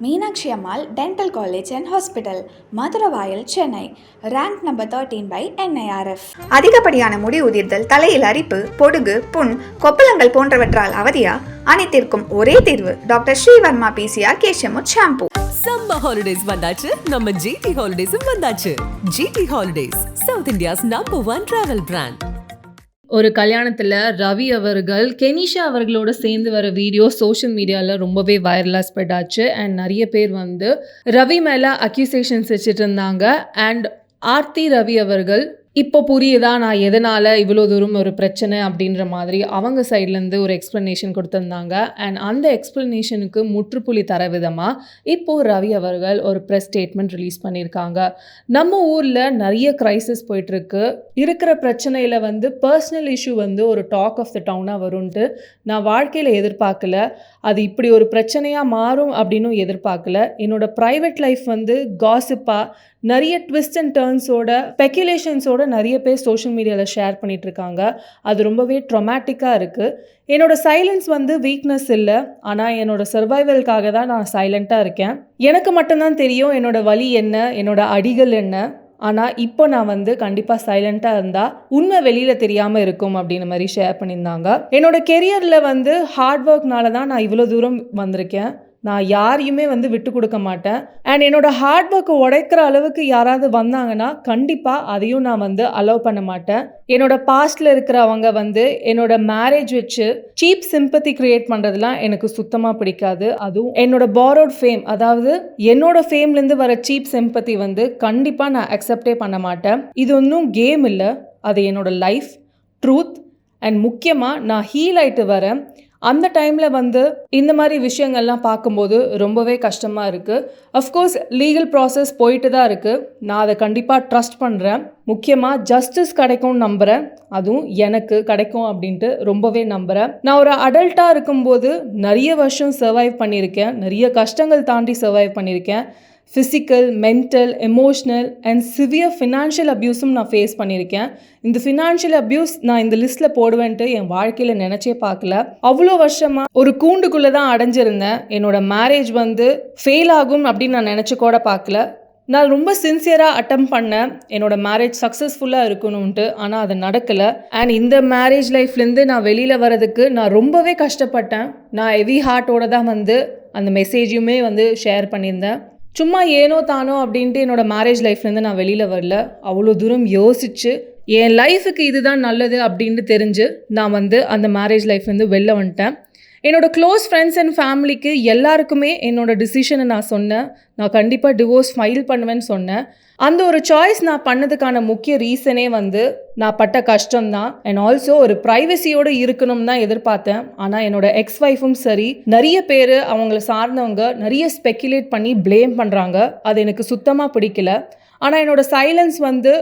Meenakshi Ammal Dental College and Hospital, Maduravayal, Chennai, ranked number 13 by NIRF. அதிகப்படியான முடி உதிர்தல், தலையில் அரிப்பு, பொடுகு, புண், கொப்பளங்கள் போன்றவற்றால் அவதியா? அனைத்திற்கும் ஒரே தீர்வு doctor Srivarma PCR Keshamrut shampoo. Summer holidays வந்தாச்சு, நம்ம ஜிடி ஹாலிடேஸும் வந்தாச்சு. GT holidays, south India's number 1 travel brand. ஒரு கல்யாணத்தில் ரவி அவர்கள் கெனிஷா அவர்களோட சேர்ந்து வர வீடியோ சோஷியல் மீடியாவில் ரொம்பவே வைரலாக ஸ்ப்ரெட் ஆச்சு. அண்ட் நிறைய பேர் வந்து ரவி மேலே அக்யூசேஷன்ஸ் வச்சுட்டு இருந்தாங்க. அண்ட் ஆர்த்தி ரவி அவர்கள் இப்போ புரியுதா நான் எதனால் இவ்வளோ தூரம் ஒரு பிரச்சனை அப்படின்ற மாதிரி அவங்க சைட்லேருந்து ஒரு எக்ஸ்ப்ளனேஷன் கொடுத்துருந்தாங்க. அண்ட் அந்த எக்ஸ்ப்ளனேஷனுக்கு முற்றுப்புள்ளி தர விதமாக இப்போது ரவி அவர்கள் ஒரு ப்ரெஸ் ஸ்டேட்மெண்ட் ரிலீஸ் பண்ணியிருக்காங்க. நம்ம ஊரில் நிறைய க்ரைசிஸ் போயிட்டுருக்கு. இருக்கிற பிரச்சனையில் வந்து பர்சனல் இஷ்யூ வந்து ஒரு டாக் ஆஃப் த டவுனாக வரும்ன்ட்டு நான் வாழ்க்கையில் எதிர்பார்க்கல. அது இப்படி ஒரு பிரச்சனையாக மாறும் அப்படின்னும் எதிர்பார்க்கல. என்னோடய ப்ரைவேட் லைஃப் வந்து காசிப்பாக நிறைய ட்விஸ்ட் அண்ட் டர்ன்ஸோட ஸ்பெக்குலேஷன்ஸோட நிறைய பேர் சோஷியல் மீடியாவில் ஷேர் பண்ணிகிட்ருக்காங்க. அது ரொம்பவே ட்ரொமேட்டிக்காக இருக்குது. என்னோடய சைலன்ஸ் வந்து வீக்னஸ் இல்லை, ஆனால் என்னோடய சர்வைவலுக்காக தான் நான் சைலண்ட்டாக இருக்கேன். எனக்கு மட்டும்தான் தெரியும் என்னோடய வலி என்ன, என்னோடய அடிகள் என்ன. ஆனால் இப்போ நான் வந்து கண்டிப்பாக சைலண்ட்டாக இருந்தால் உண்மை வெளியில் தெரியாமல் இருக்கும் அப்படின்ற மாதிரி ஷேர் பண்ணியிருந்தாங்க. என்னோடய கெரியரில் வந்து ஹார்ட் ஒர்க்னால தான் நான் இவ்வளோ தூரம் வந்திருக்கேன். நான் யாரையுமே வந்து விட்டு கொடுக்க மாட்டேன். அண்ட் என்னோடய ஹார்ட் ஒர்க்கை உடைக்கிற அளவுக்கு யாராவது வந்தாங்கன்னா கண்டிப்பாக அதையும் நான் வந்து அலோவ் பண்ண மாட்டேன். என்னோடய பாஸ்டில் இருக்கிறவங்க வந்து என்னோடய மேரேஜ் வச்சு சீப் சிம்பத்தி க்ரியேட் பண்ணுறதுலாம் எனக்கு சுத்தமாக பிடிக்காது. அதுவும் என்னோடய பாரோட் ஃபேம், அதாவது என்னோடய ஃபேம்லேருந்து வர சீப் சிம்பத்தி வந்து கண்டிப்பாக நான் அக்செப்டே பண்ண மாட்டேன். இது ஒன்றும் கேம் இல்லை, அது என்னோடய லைஃப், ட்ரூத். அண்ட் முக்கியமாக நான் ஹீல் ஆகிட்டு வரேன். அந்த டைமில் வந்து இந்த மாதிரி விஷயங்கள்லாம் பார்க்கும்போது ரொம்பவே கஷ்டமாக இருக்குது. அஃப்கோர்ஸ் லீகல் ப்ராசஸ் போயிட்டு தான் இருக்குது. நான் அதை கண்டிப்பாக ட்ரஸ்ட் பண்ணுறேன். முக்கியமாக ஜஸ்டிஸ் கிடைக்கும்னு நம்புகிறேன். அதுவும் எனக்கு கிடைக்கும் அப்படின்ட்டு ரொம்பவே நம்புகிறேன். நான் ஒரு அடல்ட்டாக இருக்கும்போது நிறைய வருஷம் சர்வைவ் பண்ணியிருக்கேன். நிறைய கஷ்டங்கள் தாண்டி சர்வைவ் பண்ணியிருக்கேன். Physical, mental, emotional and severe financial அப்யூஸும் நான் ஃபேஸ் பண்ணியிருக்கேன். இந்த ஃபினான்ஷியல் அப்யூஸ் நான் இந்த லிஸ்ட்டில் போடுவேன்ட்டு என் வாழ்க்கையில் நினச்சே பார்க்கல. அவ்வளோ வருஷமாக ஒரு கூண்டுக்குள்ளே தான் அடைஞ்சிருந்தேன். என்னோடய மேரேஜ் வந்து ஃபெயில் ஆகும் அப்படின்னு நான் நினச்சி கூட பார்க்கல. நான் ரொம்ப சின்சியராக அட்டம் பண்ணேன் என்னோடய மேரேஜ் சக்ஸஸ்ஃபுல்லாக இருக்கணும்ன்ட்டு. ஆனால் அது நடக்கலை. அண்ட் இந்த மேரேஜ் லைஃப்லேருந்து நான் வெளியில் வரதுக்கு நான் ரொம்பவே கஷ்டப்பட்டேன். நான் ஹெவி ஹார்ட்டோடு தான் வந்து அந்த மெசேஜுமே வந்து ஷேர் பண்ணியிருந்தேன். சும்மா ஏனோ தானோ அப்படின்ட்டு என்னோடய மேரேஜ் லைஃப்லேருந்து நான் வெளியில் வரல. அவ்வளோ தூரம் யோசித்து என் லைஃபுக்கு இதுதான் நல்லது அப்படின்ட்டு தெரிஞ்சு நான் வந்து அந்த மேரேஜ் லைஃப்லேருந்து வெளில வந்துட்டேன். என்னோடய க்ளோஸ் ஃப்ரெண்ட்ஸ் அண்ட் ஃபேமிலிக்கு எல்லாருக்குமே என்னோடய டிசிஷனை நான் சொன்னேன். நான் கண்டிப்பாக டிவோர்ஸ் ஃபைல் பண்ணுவேன்னு சொன்னேன். அந்த ஒரு சாய்ஸ் நான் பண்ணதுக்கான முக்கிய ரீசனே வந்து நான் பட்ட கஷ்டம்தான். அண்ட் ஆல்சோ ஒரு ப்ரைவசியோடு இருக்கணும்னு தான் எதிர்பார்த்தேன். ஆனால் என்னோடய எக்ஸ் ஒய்ஃபும் சரி, நிறைய பேர் அவங்கள சார்ந்தவங்க நிறைய ஸ்பெக்குலேட் பண்ணி ப்ளேம் பண்ணுறாங்க. அது எனக்கு சுத்தமாக பிடிக்கல. ஆனால் என்னோடய சைலன்ஸ் வந்து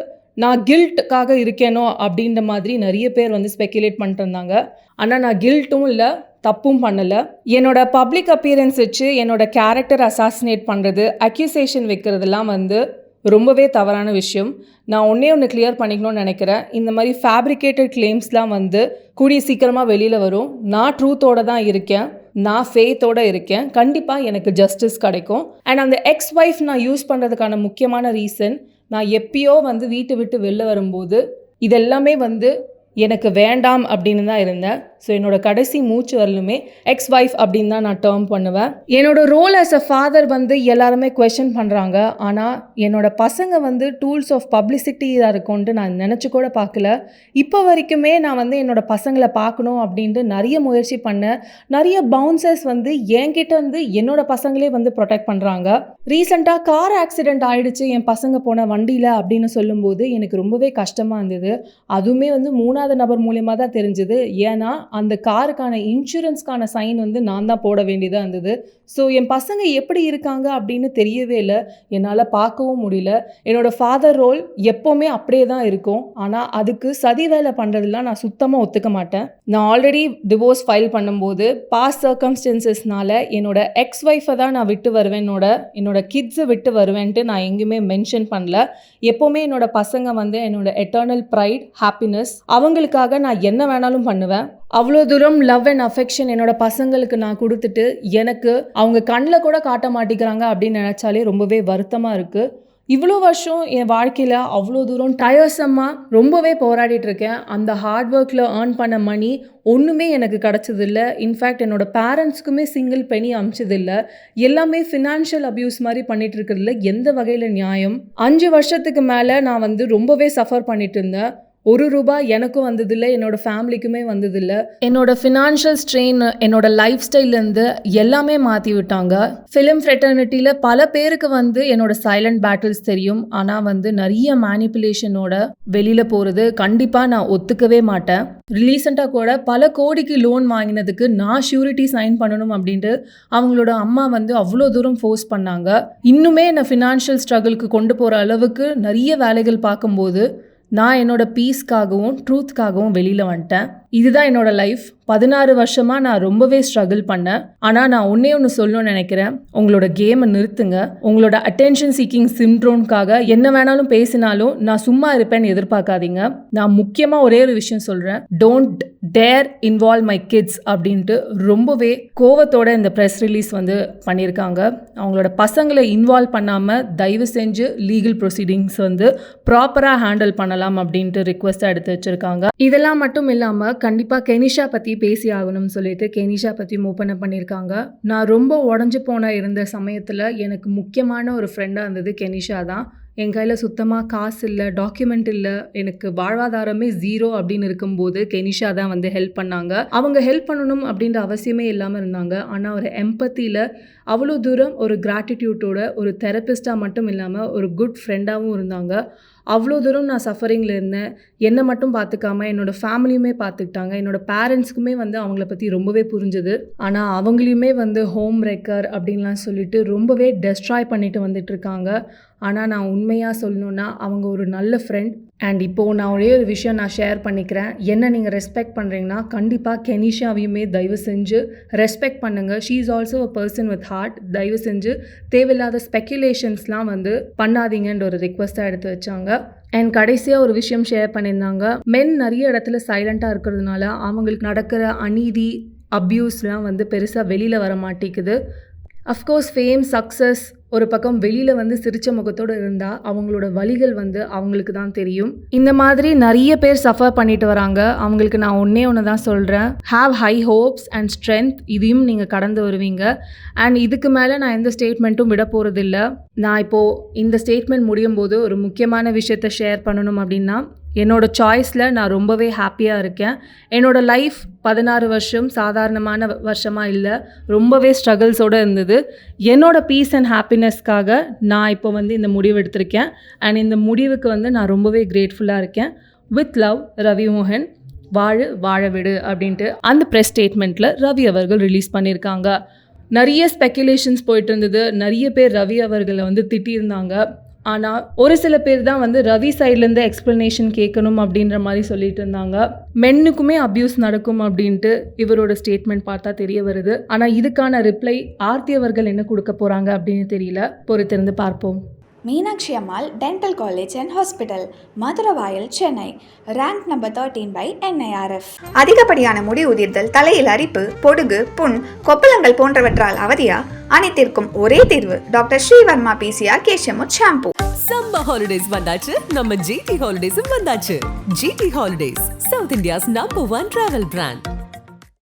நான் கில்ட்டுக்காக இருக்கேனோ அப்படின்ற மாதிரி நிறைய பேர் வந்து ஸ்பெக்குலேட் பண்ணிட்டு இருந்தாங்க. ஆனால் நான் கில்ட்டும் இல்லை, தப்பும் பண்ணலை. என்னோட பப்ளிக் அப்பியரன்ஸ் வச்சு என்னோட கேரக்டர் அசாசினேட் பண்ணுறது, அக்யூசேஷன் வைக்கிறதுலாம் வந்து ரொம்பவே தவறான விஷயம். நான் ஒன்று கிளியர் பண்ணிக்கணும்னு நினைக்கிறேன். இந்த மாதிரி ஃபேப்ரிகேட்டட் கிளைம்ஸ்லாம் வந்து கூடிய சீக்கிரமாக வெளியில் வரும். நான் ட்ரூத்தோடு தான் இருக்கேன், நான் ஃபேத்தோடு இருக்கேன். கண்டிப்பாக எனக்கு ஜஸ்டிஸ் கிடைக்கும். அண்ட் அந்த எக்ஸ் ஒய்ஃப் நான் யூஸ் பண்ணுறதுக்கான முக்கியமான ரீசன், நான் எப்பயோ வந்து வீட்டை விட்டு வெளில வரும்போது இதெல்லாமே வந்து எனக்கு வேண்டாம் அப்படின்னு தான் இருந்தேன். ஸோ என்னோடய கடைசி மூச்சு வரலுமே எக்ஸ் ஒய்ஃப் அப்படின்னு தான் நான் டேர்ம் பண்ணுவேன். என்னோடய ரோல் ஆஸ் அ ஃபாதர் வந்து எல்லாருமே குவெஸ்சன் பண்ணுறாங்க. ஆனால் என்னோடய பசங்க வந்து டூல்ஸ் ஆஃப் பப்ளிசிட்டியாக இருக்கும்ன்ட்டு நான் நினச்சி கூட பார்க்கல. இப்போ வரைக்குமே நான் வந்து என்னோடய பசங்களை பார்க்கணும் அப்படின்ட்டு நிறைய முயற்சி பண்ணேன். நிறைய பவுன்சர்ஸ் வந்து என்கிட்ட வந்து என்னோடய பசங்களே வந்து ப்ரொடெக்ட் பண்ணுறாங்க. ரீசெண்டாக கார் ஆக்சிடெண்ட் ஆகிடுச்சு என் பசங்க போன வண்டியில் அப்படின்னு சொல்லும்போது எனக்கு ரொம்பவே கஷ்டமாக இருந்தது. அதுவுமே வந்து 3வது நபர் மூலியமாக தான் தெரிஞ்சுது. ஏன்னா அந்த காருக்கான இன்சூரன்ஸ்க்கான சைன் வந்து நான் தான் போட வேண்டியதாக இருந்தது. ஸோ என் பசங்க எப்படி இருக்காங்க அப்படின்னு தெரியவே இல்லை, என்னால் பார்க்கவும் முடியல. என்னோடய ஃபாதர் ரோல் எப்போவுமே அப்படியே தான் இருக்கும். ஆனால் அதுக்கு சதி வேலை பண்ணுறதுலாம் நான் சுத்தமாக ஒத்துக்க மாட்டேன். நான் ஆல்ரெடி டிவோர்ஸ் ஃபைல் பண்ணும்போது பாஸ்ட் சர்க்கம்ஸ்டன்சஸ்னால என்னோட எக்ஸ் ஒய்ஃபை தான் நான் விட்டு வருவேன், என்னோட கிட்ஸை விட்டு வருவேன்ட்டு நான் எங்கேயுமே மென்ஷன் பண்ணல. எப்போவுமே என்னோட பசங்க வந்து என்னோட எட்டர்னல் ப்ரைட், ஹாப்பினஸ், அவங்களுக்காக நான் என்ன வேணாலும் பண்ணுவேன். அவ்வளோ தூரம் லவ் அண்ட் அஃபெக்ஷன் என்னோட பசங்களுக்கு நான் கொடுத்துட்டு எனக்கு அவங்க கண்ணில் கூட காட்ட மாட்டேங்கிறாங்க அப்படின்னு நினச்சாலே ரொம்பவே வருத்தமாக இருக்குது. இவ்வளோ வருஷம் என் வாழ்க்கையில் அவ்வளோ தூரம் டயர்ஸமாக ரொம்பவே போராடிட்டு இருக்கேன். அந்த ஹார்ட் ஒர்க்கில் ஏர்ன் பண்ண மணி ஒன்றுமே எனக்கு கிடச்சதில்ல. இன்ஃபேக்ட் என்னோடய பேரண்ட்ஸ்க்குமே சிங்கிள் பெனி அமிச்சதில்லை. எல்லாமே ஃபினான்ஷியல் அப்யூஸ் மாதிரி பண்ணிகிட்டு இருக்கிறதுல எந்த வகையில் நியாயம்? 5 வருஷத்துக்கு மேலே நான் ரொம்பவே சஃபர் பண்ணிட்டு இருந்தேன். ₹1 எனக்கும் வந்ததில்லை, என்னோடய ஃபேமிலிக்குமே வந்ததில்லை. என்னோடய ஃபினான்ஷியல் ஸ்ட்ரெயின், என்னோடய லைஃப் ஸ்டைல்லேருந்து எல்லாமே மாற்றி விட்டாங்க. ஃபிலிம் ஃப்ரெட்டர்னிட்டியில் பல பேருக்கு என்னோடய சைலண்ட் பேட்டில்ஸ் தெரியும். ஆனால் நிறைய மேனிப்புலேஷனோட வெளியில் போகிறது கண்டிப்பாக நான் ஒத்துக்கவே மாட்டேன். ரீசெண்டாக கூட பல கோடிக்கு லோன் வாங்கினதுக்கு நான் ஷூரிட்டி சைன் பண்ணணும் அப்படின்ட்டு அவங்களோட அம்மா அவ்வளோ தூரம் ஃபோர்ஸ் பண்ணாங்க. இன்னுமே என்னை ஃபினான்ஷியல் ஸ்ட்ரகிளுக்கு கொண்டு போகிற அளவுக்கு நிறைய வேலைகள் பார்க்கும்போது நான் என்னோடய பீஸ்க்காகவும் ட்ரூத்க்காகவும் வெளியில் வந்துட்டேன். இதுதான் என்னோடய லைஃப். 16 வருஷமாக நான் ரொம்பவே ஸ்ட்ரகிள் பண்ணேன். ஆனால் நான் ஒன்று சொல்லணும்னு நினைக்கிறேன், உங்களோட கேமை நிறுத்துங்க. உங்களோட அட்டென்ஷன் சீக்கிங் சிண்ட்ரோம்காக என்ன வேணாலும் பேசினாலும் நான் சும்மா இருப்பேன்னு எதிர்பார்க்காதீங்க. நான் முக்கியமாக ஒரே ஒரு விஷயம் சொல்கிறேன், don't dare involve my kids அப்படின்ட்டு ரொம்பவே கோவத்தோட இந்த ப்ரெஸ் ரிலீஸ் பண்ணியிருக்காங்க. அவங்களோட பசங்களை இன்வால்வ் பண்ணாமல் தயவு செஞ்சு லீகல் ப்ரொசீடிங்ஸ் ப்ராப்பராக ஹேண்டில் பண்ணலாம் அப்படின்ட்டு ரிக்வெஸ்ட்டாக எடுத்து வச்சுருக்காங்க. இதெல்லாம் மட்டும் இல்லாமல் கண்டிப்பாக கெனிஷா பற்றி பேசி ஆகணும்னு சொல்லிட்டு கெனிஷா பற்றி ஓப்பன் அப் பண்ணியிருக்காங்க. நான் ரொம்ப உடஞ்சி இருந்த சமயத்தில் எனக்கு முக்கியமான ஒரு ஃப்ரெண்டாக இருந்தது கெனிஷா தான். என் கையில் சுத்தமாக காசு இல்லை, டாக்குமெண்ட் இல்லை, எனக்கு வாழ்வாதாரமே 0 அப்படின்னு இருக்கும்போது கெனிஷா தான் ஹெல்ப் பண்ணாங்க. அவங்க ஹெல்ப் பண்ணணும் அப்படின்ற அவசியமே இல்லாமல் இருந்தாங்க. ஆனால் ஒரு எம்பத்தியில் அவ்வளோ தூரம் ஒரு கிராட்டிடியூட்டோட ஒரு தெரப்பிஸ்ட்டாக மட்டும் இல்லாமல் ஒரு குட் ஃப்ரெண்டாகவும் இருந்தாங்க. அவ்வளோ தூரம் நான் சஃபரிங்கில் இருந்தேன். என்னை மட்டும் பார்த்துக்காம என்னோடய ஃபேமிலியுமே பார்த்துக்கிட்டாங்க. என்னோடய பேரண்ட்ஸ்க்குமே அவங்கள பற்றி ரொம்பவே புரிஞ்சுது. ஆனால் அவங்களையுமே ஹோம் ரெக்கர் அப்படின்லாம் சொல்லிட்டு ரொம்பவே டெஸ்ட்ராய் பண்ணிட்டு வந்துட்டுருக்காங்க. ஆனால் நான் உண்மையாக சொல்லணுன்னா அவங்க ஒரு நல்ல ஃப்ரெண்ட். அண்ட் இப்போது நான் ஒரே ஒரு விஷயம் நான் ஷேர் பண்ணிக்கிறேன். என்ன நீங்கள் ரெஸ்பெக்ட் பண்ணுறீங்கன்னா கண்டிப்பாக கெனிஷாவையுமே தயவு செஞ்சு ரெஸ்பெக்ட் பண்ணுங்கள். She is also a person with heart. தயவு செஞ்சு தேவையில்லாத ஸ்பெக்குலேஷன்ஸ்லாம் பண்ணாதீங்கன்ற ஒரு ரிக்வெஸ்ட்டாக எடுத்து வச்சாங்க. அண்ட் கடைசியாக ஒரு விஷயம் ஷேர் பண்ணியிருந்தாங்க. மென் நிறைய இடத்துல சைலண்ட்டாக இருக்கிறதுனால அவங்களுக்கு நடக்கிற அநீதி அப்யூஸ்லாம் பெருசாக வெளியில் வர மாட்டேங்குது. அஃப்கோர்ஸ் ஃபேம் சக்ஸஸ் ஒரு பக்கம் வெளியில் சிரிச்ச முகத்தோடு இருந்தால் அவங்களோட வலிகள் அவங்களுக்கு தான் தெரியும். இந்த மாதிரி நிறைய பேர் சஃபர் பண்ணிட்டு வராங்க. அவங்களுக்கு நான் ஒன்று தான் சொல்கிறேன், have high hopes and strength. இதையும் நீங்கள் கடந்து வருவீங்க. அண்ட் இதுக்கு மேலே நான் எந்த ஸ்டேட்மெண்ட்டும் விட போகிறதில்ல. நான் இப்போது இந்த ஸ்டேட்மெண்ட் முடியும் போது ஒரு முக்கியமான விஷயத்தை ஷேர் பண்ணணும் அப்படின்னா, என்னோடய சாய்ஸில் நான் ரொம்பவே ஹாப்பியாக இருக்கேன். என்னோடய லைஃப் 16 வருஷம் சாதாரணமான வருஷமாக இல்லை, ரொம்பவே ஸ்ட்ரகிள்ஸோடு இருந்தது. என்னோடய பீஸ் அண்ட் ஹாப்பினஸ்க்காக நான் இப்போ இந்த முடிவு எடுத்திருக்கேன். அண்ட் இந்த முடிவுக்கு நான் ரொம்பவே கிரேட்ஃபுல்லாக இருக்கேன். வித் லவ், ரவி மோகன். வாழ விடு அப்படின்ட்டு அந்த ப்ரெஸ் ஸ்டேட்மெண்ட்டில் ரவி அவர்கள் ரிலீஸ் பண்ணியிருக்காங்க. நிறைய ஸ்பெக்குலேஷன்ஸ் போயிட்டு இருந்தது. நிறைய பேர் ரவி அவர்களை திட்டியிருந்தாங்க. ஆனால் ஒரு சில பேர் தான் ரவி சைட்லேருந்து எக்ஸ்ப்ளனேஷன் கேட்கணும் அப்படின்ற மாதிரி சொல்லிட்டு இருந்தாங்க. மென்னுக்குமே அப்யூஸ் நடக்கும் அப்படின்ட்டு இவரோட ஸ்டேட்மெண்ட் பார்த்தா தெரிய வருது. ஆனால் இதுக்கான ரிப்ளை ஆர்த்தி அவர்கள் என்ன கொடுக்க போகிறாங்க அப்படின்னு தெரியல. பொறுத்திருந்து பார்ப்போம். Meenakshi Ammal dental college and hospital, Maduravoyal, Chennai. Rank number 13 by NIRF. அதிகப்படியான முடி உதிர்தல், தலையில் அரிப்பு, பொடுகு, புண், கொப்பளங்கள் போன்றவற்றால் அவதியா? அனைத்திற்கும் ஒரே தீர்வு, doctor Srivarma PCR Keshamrut shampoo. Summer holidays வந்தாச்சு, நம்ம GT ஹாலிடேஸும் வந்தாச்சு. GT holidays, south India's number 1 travel brand.